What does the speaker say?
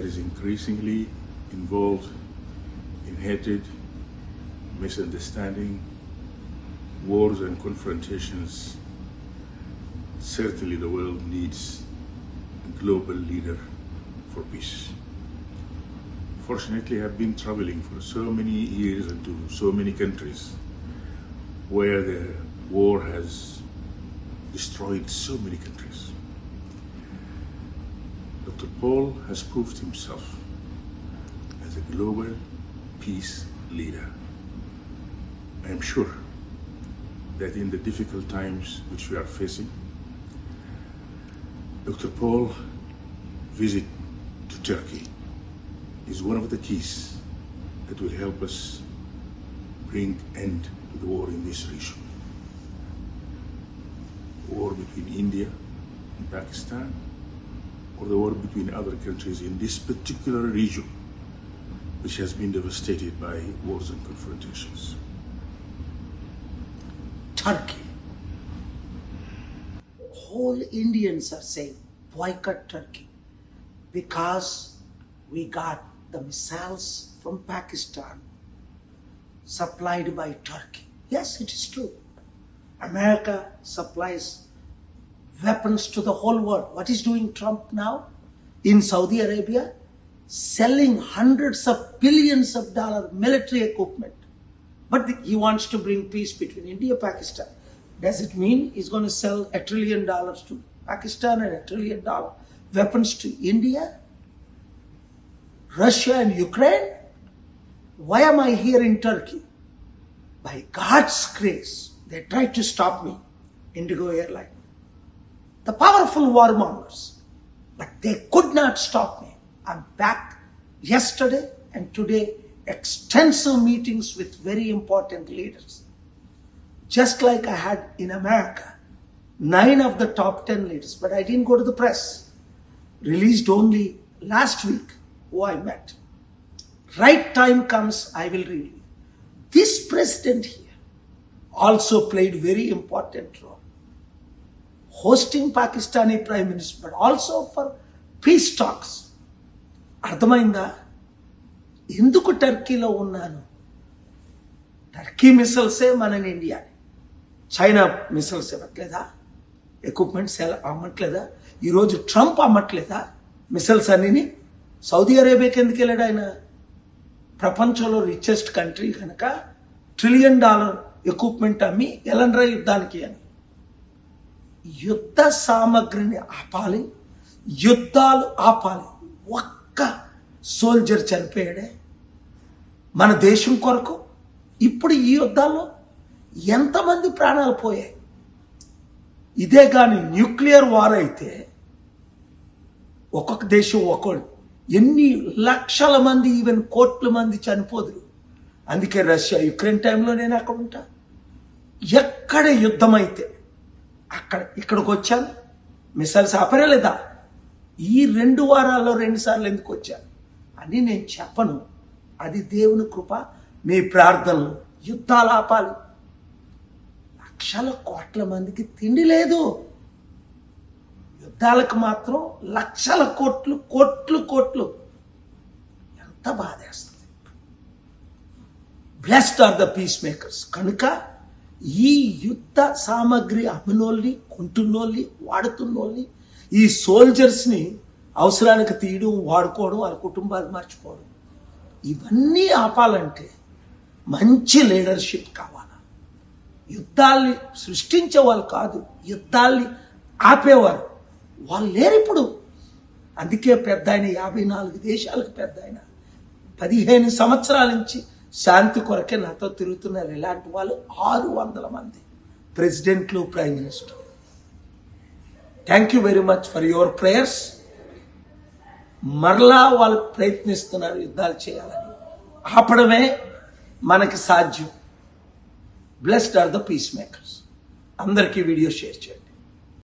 that is increasingly involved in hatred, misunderstanding, wars and confrontations, certainly the world needs a global leader for peace. Fortunately, I've been traveling for so many years into so many countries where the war has destroyed so many countries. Dr. Paul has proved himself as a global peace leader. I am sure that in the difficult times which we are facing, Dr. Paul's visit to Turkey is one of the keys that will help us bring end to the war in this region. The war between India and Pakistan, or the war between other countries in this particular region, which has been devastated by wars and confrontations. Turkey. Whole Indians are saying boycott Turkey because we got the missiles from Pakistan supplied by Turkey. Yes, it is true. America supplies weapons to the whole world. What is doing Trump now? In Saudi Arabia, selling hundreds of billions of dollars military equipment. But he wants to bring peace between India and Pakistan. Does it mean he's going to sell $1 trillion to Pakistan and $1 trillion weapons to India, Russia and Ukraine? Why am I here in Turkey? By God's grace, they tried to stop me, Indigo Airline. The powerful warmongers, but they could not stop me. I'm back yesterday and today, extensive meetings with very important leaders. Just like I had in America, 9 of the top 10 leaders, but I didn't go to the press. Released only last week who I met. Right time comes, I will reveal. This president here also played very important role. Hosting Pakistani Prime Minister, but also for peace talks. అర్థమైందా? ఎందుకు టర్కీలో ఉన్నాను? Turkey మిసైల్సే మన ఇండియాని, China missiles ఇవ్వట్లేదా? Equipments అమ్మట్లేదా? ఈరోజు Trump అమ్మట్లేదా missiles అన్నిని? Saudi అరేబియాకి ఎందుకు వెళ్ళాడు ఆయన? ప్రపంచంలో రిచెస్ట్ కంట్రీ కనుక $1 ట్రిలియన్ ఎక్విప్మెంట్ అమ్మి ఎలండ్రా యుద్ధానికి అని. యుద్ధ సామగ్రిని ఆపాలి, యుద్ధాలు ఆపాలి. ఒక్క సోల్జర్ చనిపోయాడే మన దేశం కొరకు. ఇప్పుడు ఈ యుద్ధాల్లో ఎంతమంది ప్రాణాలు పోయాయి? ఇదే కానీ న్యూక్లియర్ వార్ అయితే ఒక్కొక్క దేశం ఒక్కొక్కడు ఎన్ని లక్షల మంది, ఈవెన్ కోట్ల మంది చనిపోదురు. అందుకే రష్యా యుక్రెయిన్ టైంలో నేను అక్కడ ఉంటా. ఎక్కడ యుద్ధం అయితే ఇక్కడికి వచ్చాను. మిసైల్స్ ఆపరేలేదా? ఈ 2 వారాల్లో 2 సార్లు ఎందుకు వచ్చాను అని నేను చెప్పను. అది దేవుని కృప. మీ ప్రార్థనలు. యుద్ధాలు ఆపాలి. లక్షల కోట్ల మందికి తిండి లేదు. యుద్ధాలకు మాత్రం లక్షల కోట్లు కోట్లు కోట్లు. ఎంత బాధేస్తుంది. Blessed are the peacemakers. కనుక ఈ యుద్ధ సామగ్రి అమ్మినోళ్ళని, కొంటున్నోళ్ళని, వాడుతున్నోళ్ళని, ఈ సోల్జర్స్ని అవసరానికి తీయడం, వాడుకోవడం, వాళ్ళ కుటుంబాలు మర్చిపోవడం, ఇవన్నీ ఆపాలంటే మంచి లీడర్షిప్ కావాలి. యుద్ధాల్ని సృష్టించే వాళ్ళు కాదు, యుద్ధాల్ని ఆపేవారు వాళ్ళు లేరు ఇప్పుడు. అందుకే పెద్ద ఆయన 54 దేశాలకు పెద్ద ఆయన 15 సంవత్సరాల నుంచి శాంతి కొరకే నాతో తిరుగుతున్నారు. ఇలాంటి వాళ్ళు 600 మంది ప్రెసిడెంట్లు, prime minister. Thank you very much for your prayers. మరలా వాళ్ళు ప్రయత్నిస్తున్నారు యుద్ధాలు చేయాలని. ఆపడమే మనకి సాధ్యం. Blessed are the peacemakers. అందరికీ వీడియో షేర్ చేయండి.